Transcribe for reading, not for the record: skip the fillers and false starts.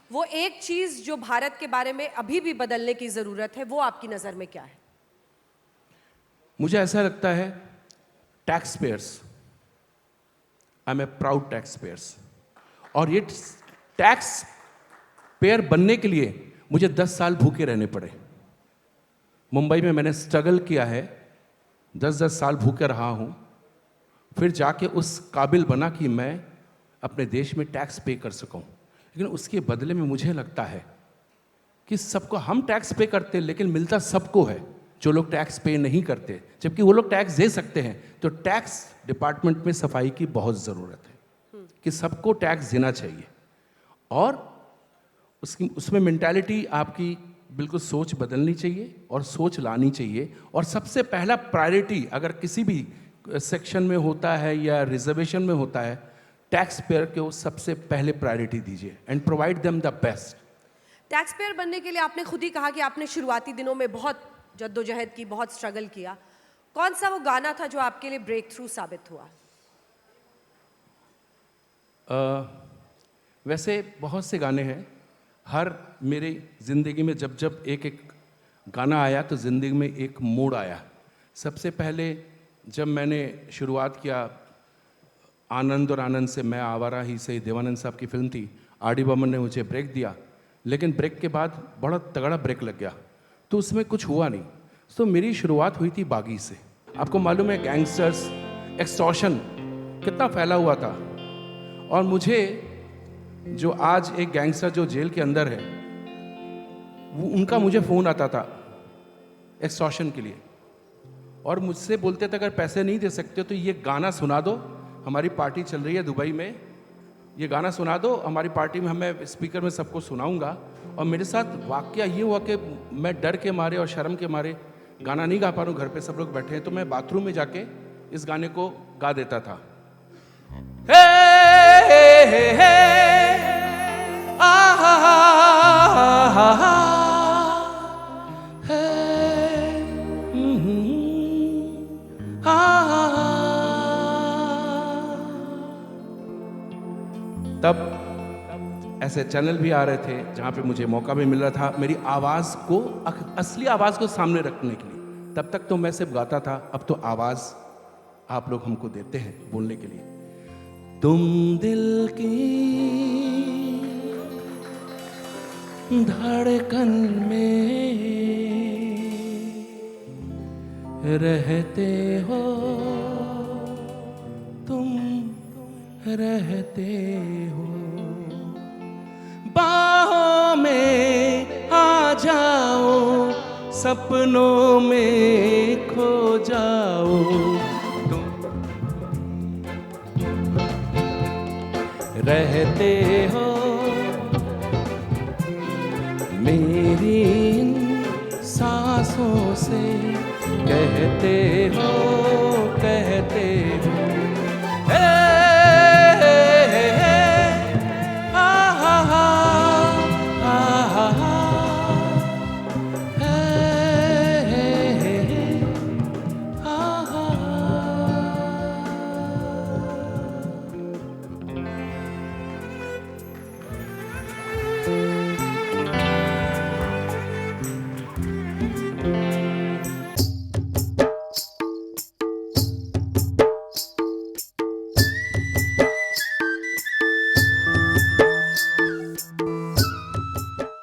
वो एक चीज जो भारत के बारे में अभी भी बदलने की जरूरत है, वो आपकी नजर में क्या है? मुझे ऐसा लगता है, taxpayers, I am a proud taxpayers, और ये टैक्स पेयर बनने के लिए मुझे 10 साल भूखे रहने पड़े। मुंबई में मैंने स्ट्रगल किया है, 10-10 साल भूखे रहा हूँ, फिर जाके उस काबिल बना कि मैं अपने देश में टैक्स पे कर सकूँ। लेकिन उसके बदले में मुझे लगता है कि सबको, हम टैक्स पे करते हैं लेकिन मिलता सबको है, जो लोग टैक्स पे नहीं करते, जबकि वो लोग टैक्स दे सकते हैं। तो टैक्स डिपार्टमेंट में सफाई की बहुत ज़रूरत है कि सबको टैक्स देना चाहिए, और उसमें मेंटालिटी आपकी बिल्कुल सोच बदलनी चाहिए और सोच लानी चाहिए। और सबसे पहला प्रायोरिटी अगर किसी भी सेक्शन में होता है या रिजर्वेशन में होता है, टैक्स पेयर को सबसे पहले प्रायोरिटी दीजिए and provide them the best. Tax payer बनने के लिए आपने खुद ही कहा कि आपने शुरुआती दिनों में बहुत जद्दोजहद की, बहुत स्ट्रगल किया। कौन सा वो गाना था जो आपके लिए ब्रेक थ्रू साबित हुआ? वैसे बहुत से गाने हैं। हर मेरी ज़िंदगी में जब जब एक एक गाना आया तो ज़िंदगी में एक मोड़ आया। सबसे पहले जब मैंने शुरुआत किया आनंद और आनंद से, मैं आवारा ही से, देवानंद साहब की फिल्म थी, आर.डी. बर्मन ने मुझे ब्रेक दिया, लेकिन ब्रेक के बाद बड़ा तगड़ा ब्रेक लग गया, तो उसमें कुछ हुआ नहीं। तो मेरी शुरुआत हुई थी बागी से। आपको मालूम है गैंगस्टर्स, एक्सटॉर्शन कितना फैला हुआ था, और मुझे जो आज एक गैंगस्टर जो जेल के अंदर है, वो उनका मुझे फ़ोन आता था एक्सटॉर्शन के लिए, और मुझसे बोलते थे अगर पैसे नहीं दे सकते तो ये गाना सुना दो, हमारी पार्टी चल रही है दुबई में, ये गाना सुना दो हमारी पार्टी में, मैं स्पीकर में सबको सुनाऊंगा। और मेरे साथ वाकया ये हुआ कि मैं डर के मारे और शर्म के मारे गाना नहीं गा पा रहा हूँ, घर पे सब लोग बैठे हैं, तो मैं बाथरूम में जाके इस गाने को गा देता था। हे हे हे आ हा हा हा, तब ऐसे चैनल भी आ रहे थे जहाँ पे मुझे मौका भी मिल रहा था मेरी आवाज़ को, असली आवाज़ को सामने रखने के लिए। तब तक तो मैं सिर्फ गाता था, अब तो आवाज़ आप लोग हमको देते हैं बोलने के लिए। तुम दिल की धड़कन में रहते हो, तुम रहते हो, बाहों में आ जाओ, सपनों में खो जाओ, तुम रहते हो, मेरी इन सांसों से कहते हो।